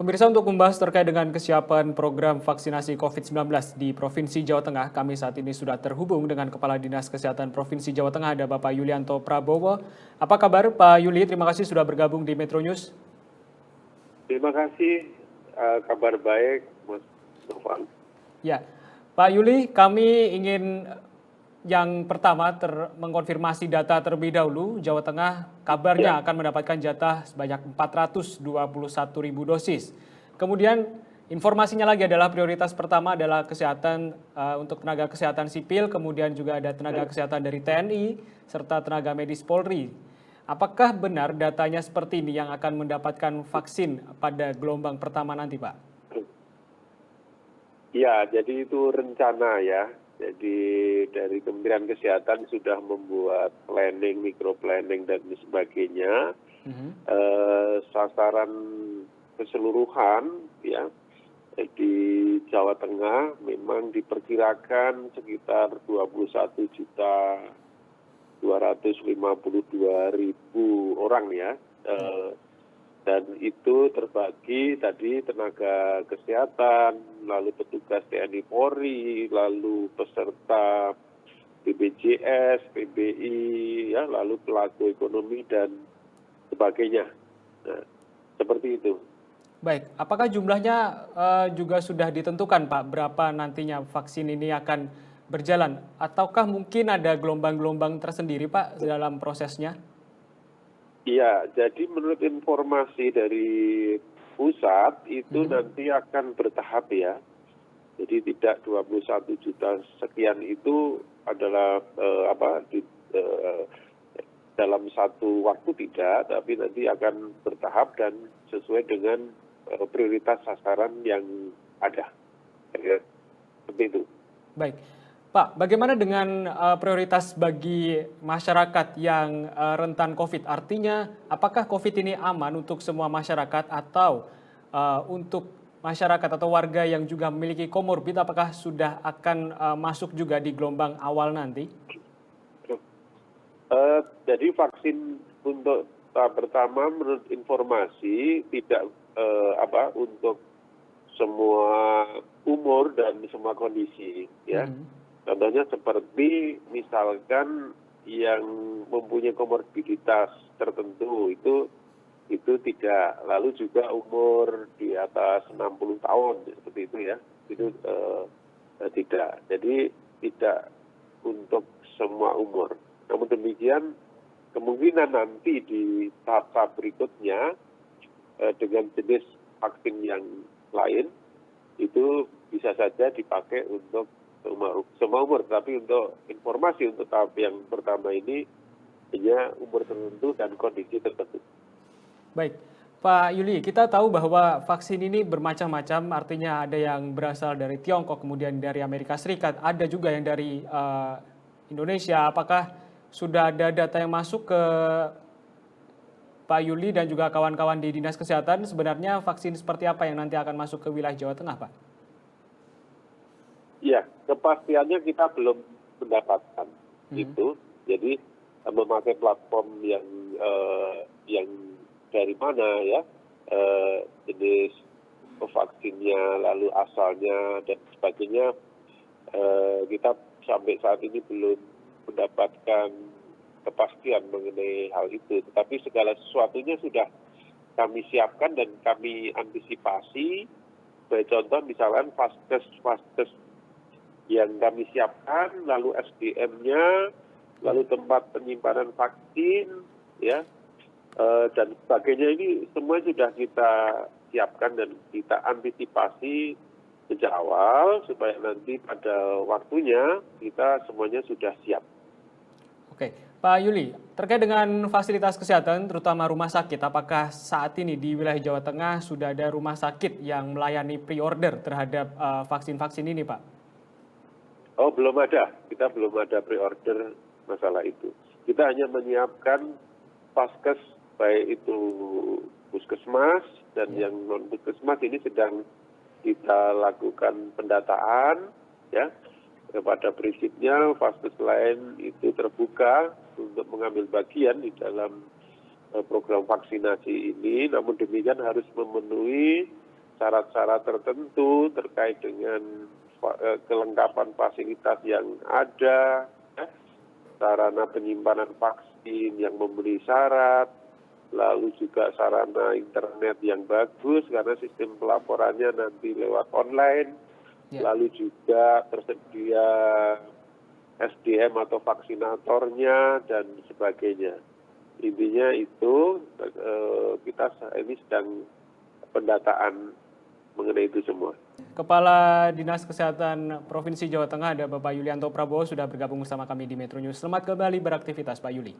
Pemirsa, untuk membahas terkait dengan kesiapan program vaksinasi COVID-19 di Provinsi Jawa Tengah, kami saat ini sudah terhubung dengan Kepala Dinas Kesehatan Provinsi Jawa Tengah, ada Bapak Yulianto Prabowo. Apa kabar Pak Yuli? Terima kasih sudah bergabung di Metro News. Terima kasih, kabar baik Mas Novan. Ya, Pak Yuli, kami ingin yang pertama mengkonfirmasi data terlebih dahulu. Jawa Tengah kabarnya Ya, akan mendapatkan jatah sebanyak 421.000 dosis. Kemudian informasinya lagi adalah prioritas pertama adalah kesehatan untuk tenaga kesehatan sipil, kemudian juga ada tenaga kesehatan dari TNI serta tenaga medis Polri. Apakah benar datanya seperti ini yang akan mendapatkan vaksin pada gelombang pertama nanti, Pak? ya, jadi itu rencana ya. Jadi dari Kementerian Kesehatan sudah membuat planning, micro planning dan sebagainya. Mhm. Sasaran keseluruhan ya di Jawa Tengah memang diperkirakan sekitar 21.252.000 orang ya. Dan itu terbagi tadi tenaga kesehatan, lalu petugas TNI Polri, lalu peserta BPJS, PBI, ya, lalu pelaku ekonomi dan sebagainya. Nah, seperti itu. Baik, apakah jumlahnya juga sudah ditentukan, Pak? Berapa nantinya vaksin ini akan berjalan? Ataukah mungkin ada gelombang-gelombang tersendiri, Pak, dalam prosesnya? Iya, jadi menurut informasi dari pusat itu nanti akan bertahap ya. Jadi tidak 21 juta sekian itu adalah eh, dalam satu waktu tidak, tapi nanti akan bertahap dan sesuai dengan prioritas sasaran yang ada. Ya, seperti itu. Baik, Pak, bagaimana dengan prioritas bagi masyarakat yang rentan COVID? Artinya, apakah COVID ini aman untuk semua masyarakat atau untuk masyarakat atau warga yang juga memiliki komorbid, apakah sudah akan masuk juga di gelombang awal nanti? Jadi vaksin untuk tahap pertama menurut informasi tidak untuk semua umur dan semua kondisi ya. Contohnya seperti misalkan yang mempunyai komorbiditas tertentu itu tidak, lalu juga umur di atas 60 tahun seperti itu ya. Itu tidak. Jadi tidak untuk semua umur. Namun demikian kemungkinan nanti di tahap-tahap berikutnya dengan jenis vaksin yang lain itu bisa saja dipakai untuk semua umur. Tapi untuk informasi untuk tahap yang pertama ini hanya umur tertentu dan kondisi tertentu. Baik, Pak Yuli, kita tahu bahwa vaksin ini bermacam-macam, artinya ada yang berasal dari Tiongkok, kemudian dari Amerika Serikat, ada juga yang dari Indonesia. Apakah sudah ada data yang masuk ke Pak Yuli dan juga kawan-kawan di Dinas Kesehatan? Sebenarnya vaksin seperti apa yang nanti akan masuk ke wilayah Jawa Tengah, Pak? Ya, kepastiannya kita belum mendapatkan itu. Jadi memakai platform yang dari mana ya, jenis vaksinnya, lalu asalnya dan sebagainya, kita sampai saat ini belum mendapatkan kepastian mengenai hal itu. Tetapi segala sesuatunya sudah kami siapkan dan kami antisipasi. Sebagai contoh misalkan vaskes yang kami siapkan, lalu SDM-nya, lalu tempat penyimpanan vaksin, ya, dan sebagainya, ini semua sudah kita siapkan dan kita antisipasi sejak awal supaya nanti pada waktunya kita semuanya sudah siap. Oke, Pak Yuli, terkait dengan fasilitas kesehatan, terutama rumah sakit, apakah saat ini di wilayah Jawa Tengah sudah ada rumah sakit yang melayani pre-order terhadap vaksin-vaksin ini, Pak? Oh, belum ada. Kita belum ada pre-order masalah itu. Kita hanya menyiapkan vaskes, baik itu puskesmas dan yang non puskesmas ini sedang kita lakukan pendataan ya. Pada prinsipnya vaskes lain itu terbuka untuk mengambil bagian di dalam program vaksinasi ini, namun demikian harus memenuhi syarat-syarat tertentu terkait dengan kelengkapan fasilitas yang ada, sarana penyimpanan vaksin yang memenuhi syarat, lalu juga sarana internet yang bagus karena sistem pelaporannya nanti lewat online, lalu juga tersedia SDM atau vaksinatornya dan sebagainya. Intinya itu kita ini sedang pendataan mengenai itu semua. Kepala Dinas Kesehatan Provinsi Jawa Tengah ada Bapak Yulianto Prabowo sudah bergabung bersama kami di Metro News. Selamat kembali beraktivitas Pak Yuli.